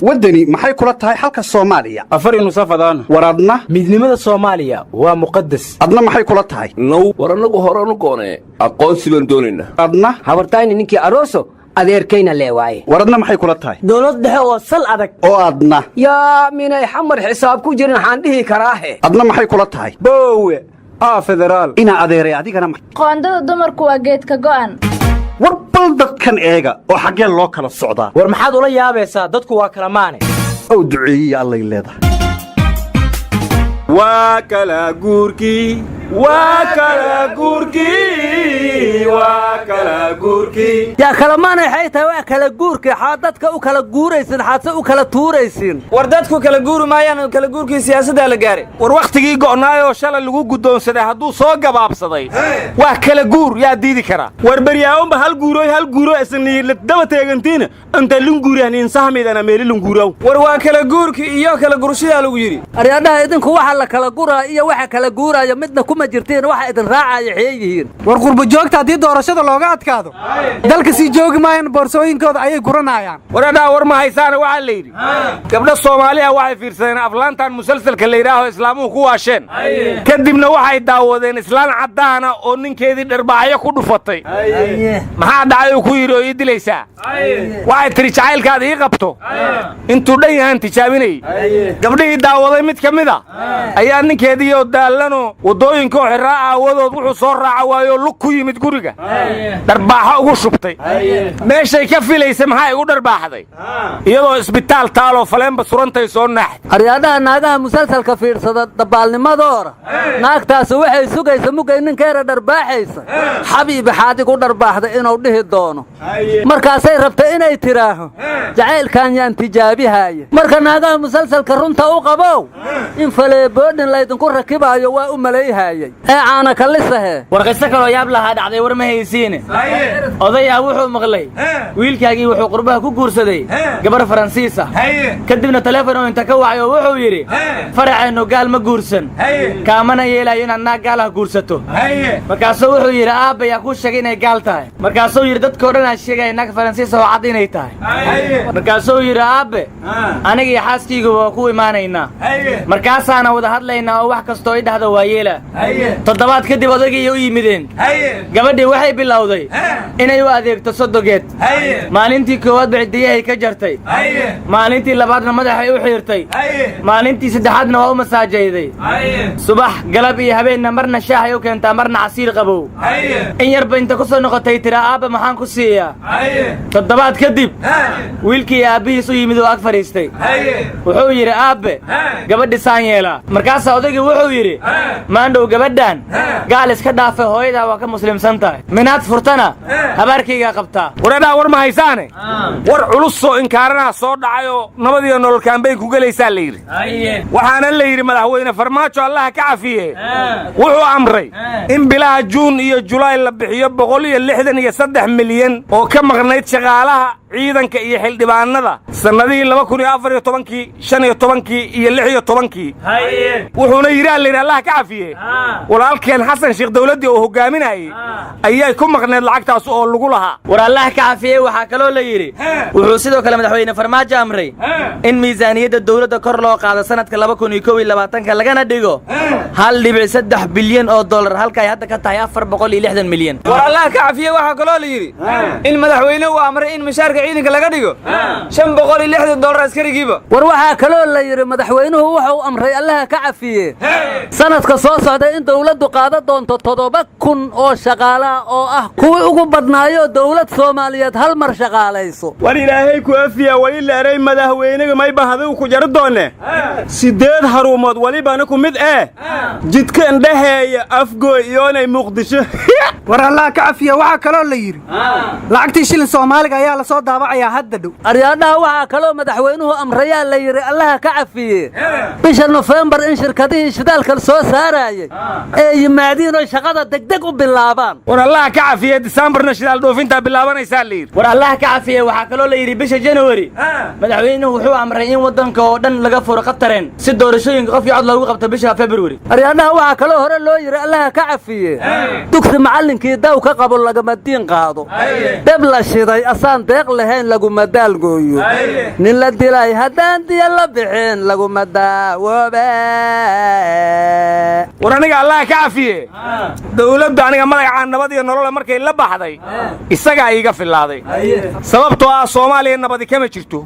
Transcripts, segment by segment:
wadani maxay kula tahay xalka Soomaaliya afar inu safadaan waradna midnimada Soomaaliya waa muqaddas adna maxay kula tahay now waranagu horanu goone aqoonsi baan doonayna adna habartayni ninkii arooso adeerkayna leewaaye waradna maxay kula tahay dawlad dhexe oo sal adag oo adna yaa minay xamar xisaab ku jirin waxaan dhihi karaahe adna maxay kula tahay boowe federaal ina adeeray adigana qoondada dumarku waa geedka go'an war bal dadkan eega oo xagee loo kala socdaa war maxaad ula yaabaysaa dadku waa kala maane oo duceeyay allay leedahay waa kala guurkii yaa kala maanay waxay tahay waa kala guurkii xaad dadka u kala guuraysin xaadse u kala tuuraysin war dadku kala guuri maayaan kala guurkii siyaasadda la gaaray war wakhtigii go'naayoo shalay lagu guddoonsaday hadduu soo gabaabsaday waa kala guur yaa diidi kara war baryaawonba hal guuro isniila daba teegantiina inta lunguuriyahniin sahmidana meeli lunguuraw war waa kala guurkii iyo kala gurshidaa lagu yidhi aryadhaha idinku waxa la kala guraa iyo waxa kala guuraya midna kuma jirtiin waxa idin raacaya xiyay yihiin war qurbo joogta haddii doorashada looga adkaado dalka sii joogi maayaan boorsooyinkooda ayay guranayaan waradhaa war ma haysaana waxaa la yidhi gabdha Soomaaliya waxay fiirsadeen aflaantan musalsalka la yidhaaho islaamuhu ku waasheen kadibna waxay daawadeen islaan caddaana oo ninkeedii dharbaaxyo ku dhufatay maxaa dhacay ku yidhi oo ii dilaysaa waxay tiri jacaylkaada ii qabto intuu dhan yahaan tijaabinayay gabdhihii daawaday mid ka mid a ayaa ninkeedii oo daallanoo waddooyinka oo xirraa aawadood wuxuu soo raaca waayoo lug ku yimid guriga dharbaaxo ugu shubtay meeshay ka filaysa maxaa igu dharbaaxday iyadoo isbitaal taaloo faleenba surantay soo naaxday aryadhaha naagaha musalsalka fiirsada dabaalnimadoora naagtaasi waxay sugaysa mugay ninkeera dharbaaxaysa xabiibi xaadig u dharbaaxday inuu dhihi doono markaasay rabtay inay tidhaaho jacaylkan yaan tijaabihaaye marka naagaha musalsalka runta u qabow in faleeboodhin laydinku rakibaayo waa u malayhaayay ee caana kallisahe war qiso kaloo yaab lahaa dhacday war ma haysiine odayaa wuxuu maqlay wiilkaagii wuxuu qurbaha ku guursaday gabar Faransiis ah kadibna telefoon oo inta ka wacay oo wuxuu yidhi faracayno gaal ma guursan kaamana yeelayo inaad naag gaal ah guursato markaasuu wuxuu yidhi aabba yaa kuu sheegay inay gaal tahay markaasuu yidhi dadkoo dhan aa sheegaya naag Faransiis oo cad inay tahay markaasuu yidhi aabbe aniga iyo xaaskaygu waa ku imaanaynaa markaasaana wada hadlaynaa oo wax kastoo i dhahdo waa yeela toddobaad kadib odaygii u yimideen gabadhii waxay bilowday inay u adeegto sodogeed maalintii koowaad bicidiyahay ka jartay maalintii labaadna madaxay u xiirtay maalintii saddexaadna waa u masaajayday subax galab iyo habeenna marna shaahay u keentaa marna casiir qabow in yarba inta ku soo noqotay tira aabba maxaan ku siiyaa toddobaad kadib wiilkii aabbihiis u yimid oo ag fadhiistay wuxuu yidhi aabbe gabadhi saan yeelaa markaasaa odaygii wuxuu yidhi maandhow gabadhan gaal iska dhaafay hooyadaa waa ka muslimsan tahay minaad furtana habaarkaygaa qabtaa waradhaa war ma haysaane war culusoo inkaaranaa soo dhacayoo nabadiyo nololkaanbay ku gelaysaa la yidhi waxaana la yidhi madaxweyne farmaajo allaha ka cafiye wuxuu amray in bilaha juun iyo julaay la bixiyo 163 milyan oo ka maqnayd shaqaalaha ciidanka iyo xildhibaanada sanadihii 2014 15 iyo 16 wuxuuna yidhi allayna allaha ka cafiye walaalkeen xasan sheekh dawladdii oo hogaaminayay ayay ku maqneed lacagtaas oo lagu lahaa war allaha ka cafiye waxaa kaloo la yidhi wuxuu sidoo kale madaxweyne farmaajo amray in miisaaniyadda dawladda kor loo qaado sanadka 2021 lagana dhigo 1.3 bilyan oo dollar halka ay hadda ka tahay 460 milyan war allaha ka cafiye waxaa kaloo la yidhi in madaxweynuhu amray in mishaarka ciidanka laga dhigo 560 dollar askarigiiba war waxaa kaloo la yidhi madaxweynuhu wuxuu amray allaha ka cafiye sanadka soo socda in dawladdu qaado doonto 7,000 oo shaqaale oo ah kuwii ugu badnaayo dawlad Soomaaliyeed hal mar shaqaalayso war ilaahay ku afiya wali leeray madaxweynaga may bahadu ku jar doone 8 haruumood waliba ku mid jidka indhaheeya afgooy iyo inay Muqdisho war allaha ka cafiya waxa kaloo la yidhi lacagtii shilin Soomaaliga ayaa la soo daabacayaa hadda dhow aryadhaha waxa kaloo madaxweynuhu amrayaa la yidhi allaha ka cafiye bisha November in shirkadihii shidaalka soo saarayay ee yimaadeen oo shaqada degdeg u bilaabaan war allaha ka cafiye December shidaal dhoofinta bilaabanaysa la yidhi war allaha ka cafiye waxa kaloo la yidhi bisha January madaxweynuhu wuxuu amray in wadanka oo dhan laga furo qatareen si doorashooyinka qof cod loogu qabto bisha February aryadhaha waxa kaloo hore loo yidhi allaha ka cafiye dugsi macallinkii daw ka qabo lagama diin qaado dab la shiday asaan deeq lahayn laguma daalgooyo nin la dilay haddaan diya la bixin laguma daawoobe war aniga allah ka cafiye dawladdu aniga magacaan nabad iyo nolol markay la baxday isaga iiga filaaday sababtoo ah Soomaaliya nabadi kama jirto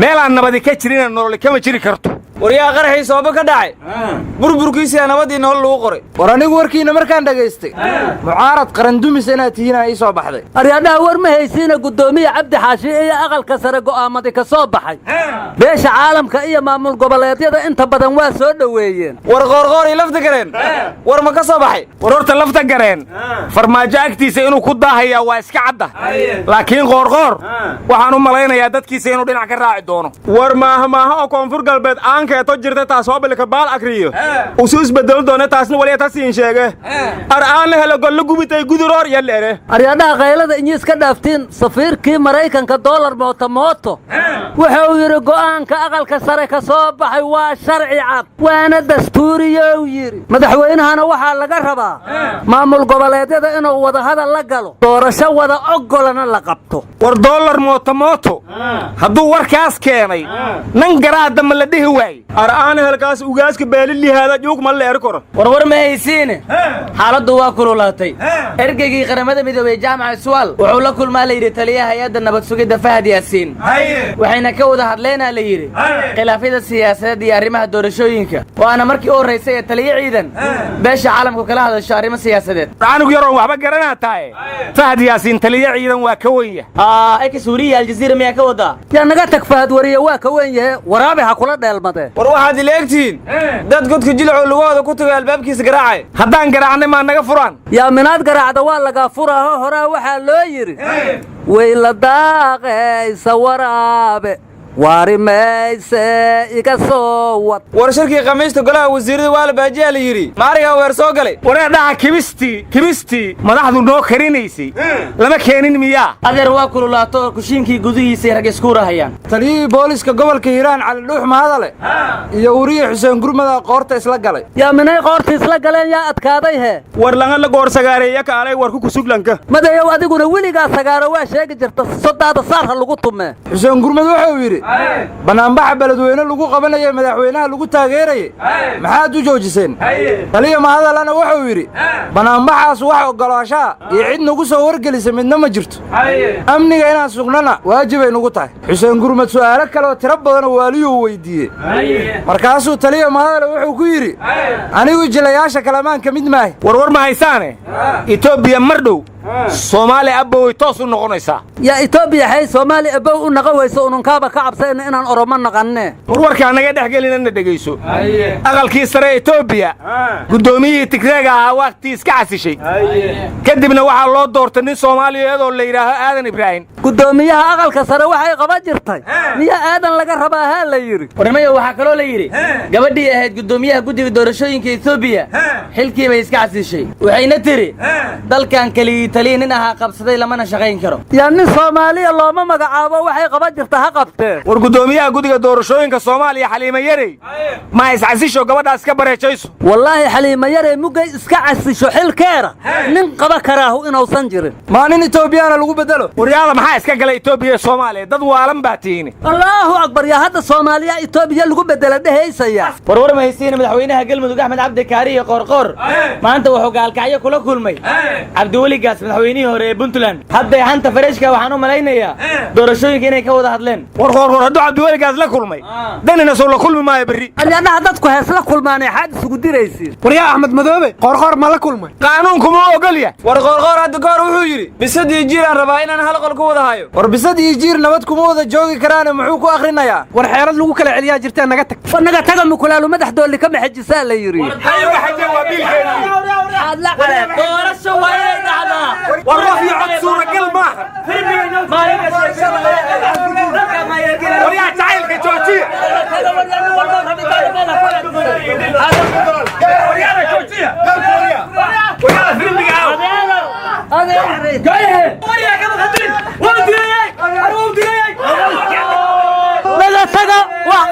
meel aan nabadi ka jirin nolol kama jiri karto waryaa qaraxii sabab ka dhacay burburkiisa nabadii nolol lagu qoray war anigu warkiina markaan dhageystay mucaarad qaran dumis inaad tihiin ay soo baxday aryadaha war ma haysiina gudoomiye cabdi xaashi iyo aqalka sare go'aamadii ka soo baxay beesha caalamka iyo maamul goboleedyada inta badan waa soo dhaweeyeen war qoorqoor lafta gareen war ma ka soo baxay war horta lafta gareen farmaajo agtiisa inuu ku daahaya waa iska cadda laakiin qoorqoor waxaan u malaynayaa dadkiisa inuu dhinac ka raaci doono war maaha oo koonfur galbeed aankeeto jirta taas oo bilka baal akriyo usuus bedel doona taasna waliya taasiin sheege aan helo gol gubitay guduroor yaleere aryadaha qaylada injiis ka dhaaftiin safiirkii Mareykanka dollar mooto wuxuu yiri go'aanka aqalka sare ka soo baxay waa sharci cad waana dastuuriyo yiri madaxweynahana waxa laga rabaa maamul goboleedyada inuu wada hadal la galo doorasho wada ogolana la qabto war dollar mooto hadduu warkaas keenay nan garaada ma la dhihi waay aan halkaas ugaaska beelilihaada joog ma leer koro war ma haysiin xaaladdu waa kululaatay ergeygii qaramada midoobay jaamaca Su'aal wuxuu la kulmaa la yiri taliyaha hay'adda nabad sugidda Fahad Yaasiin waxayna ka wada hadleena la yiri khilaafyada siyaasadeed iyo arrimaha doorashooyinka waana markii oo horeysay ee taliye ciidan beesha caalamku kala hadasho arrimo siyaasadeed anigu yaroon waxba garanaataa Fahad Yaasiin taliye ciidan waa ka weyn ay Suuriya Aljazeera miyaa ka wada yaa naga tag Fahad wariye waa ka weyn yahay waraabe ha kula dheelmade war waxaad ileegtiin dad godka jilco lugooda ku tagay albaabkiisa garaacay haddaan garaacnay ma naga furaan yaa minaad garaacda waa laga furaa hore waxa loo yiri way la daaqaysa waraabe wari mayse iga soo wad war shirkii qamiista golaha wasiirada waa la baajiyaa la yiri maariga weer soo galay wareedhaha kibistii madaxdu noo karinaysay lama keenin miyaa adeer waa kululaato kushiinkii gudihiisa rag isku rahayaan taliyii booliska gobolka Hiiraan Cali Dhuux Mahadale iyo Uriye Xuseen Gurmada qoorta isla galay yaa minay qoorta isla galeen yaa adkaaday he war laga la goor sagaareeya ka alay war ku kusuglanka madayow adiguna wiliga sagaaro waa sheegi jirta sodaada saar lagu tumee Xuseen Gurmada wuxuu yiri banaanbaxa beledweyne lagu qabanayay madaxweynaha lagu taageerayay maxaad u joojiseen taliya Mahadalana wuxuu yiri banaanbaxaas wax ogolaashaa iyo cid nagu soo wargelisay midna ma jirto amniga inaan sugnana waajib ay nagu tahay Xuseen Gurmad su'aalo kale oo tiro badan oo waaliyuu weydiiyay markaasuu taliya Mahadal wuxuu ku yiri anigu jilayaasha kalamaan ka mid maahay war ma haysaane Itoobiya mardhow Soomaali abow toos u noqonaysa yaa Itoobiya hay Soomaali abow u naqawayso ununkaaba ka cabsayna inaan Oromo naqanne warka naga dhaxgelinana dhageyso aqalkii sare Itoobiya gudoomiyihii Tigreega ah waqti iska casishay kadibna waxa loo doortay nin Soomaaliyeed oo la yiraahdo Aadan Ibrahim gudoomiyaha aqalka sare waxay qaban jirtay miya Aadan laga rabaa la yiri warmayo waxa kale oo la yiri gabadhii ahayd gudoomiyaha guddiga doorashooyinka Itoobiya xilkii bay iska casishay waxayna tiri dalkan kaliya taliyin aha qabsaday lamana shaqeyn karo yaa nin Soomaaliya looma magacaabo waxay qaban jirtaa ha qabtee war gudoomiyaha guddiga doorashooyinka Soomaaliya Xaliima Yarey ma is casisho gabadhaas ka bareejayso wallahi Xaliima Yarey mugay iska casisho xilkeera nin qaba karaahu inuu san jirin maanin Itoobiyana lagu bedelo waryaada maxaa iska galay Itoobiya Soomaaliya dad waalan baatiini Allahu akbar ya hadda Soomaaliya Itoobiya lagu bedela dhahaysaya war ma haysiin madaxweynaha galmudug Axmed Cabdi Kaariye qorqor maanta wuxuu gaalkacyo kula kulmay Cabdi Wali Gaas madaxweynihii hore ee Puntland hadda hanta Fareshka waxaan u malaynayaa doorashooyinka inay ka wada hadleen qorqor hadduu Cabdi Wali Gaas la kulmay danina soo la kulmi maayo bari alyadaha dadku hees la kulmaanay xadis ugu diraysiin waryaa Axmed Madoobe qorqor ma la kulmay qaanuunku ma ogolya war qorqor hadda goor wuxuu yiri bisadii jiiraan rabaa inaan hal qol ku wada hayo war bisadii jiir nabad kuma wada joogi karaan muxuu ku akhrinayaa war xeerad lagu kala celiyaa jirtaa naga tag naga taga mukulaalu madaxdooli ka maxajisaa la yiri doorasho way dhacdaa war rafi cod suura gal ma waryaa taayilka joojiya naga taga wax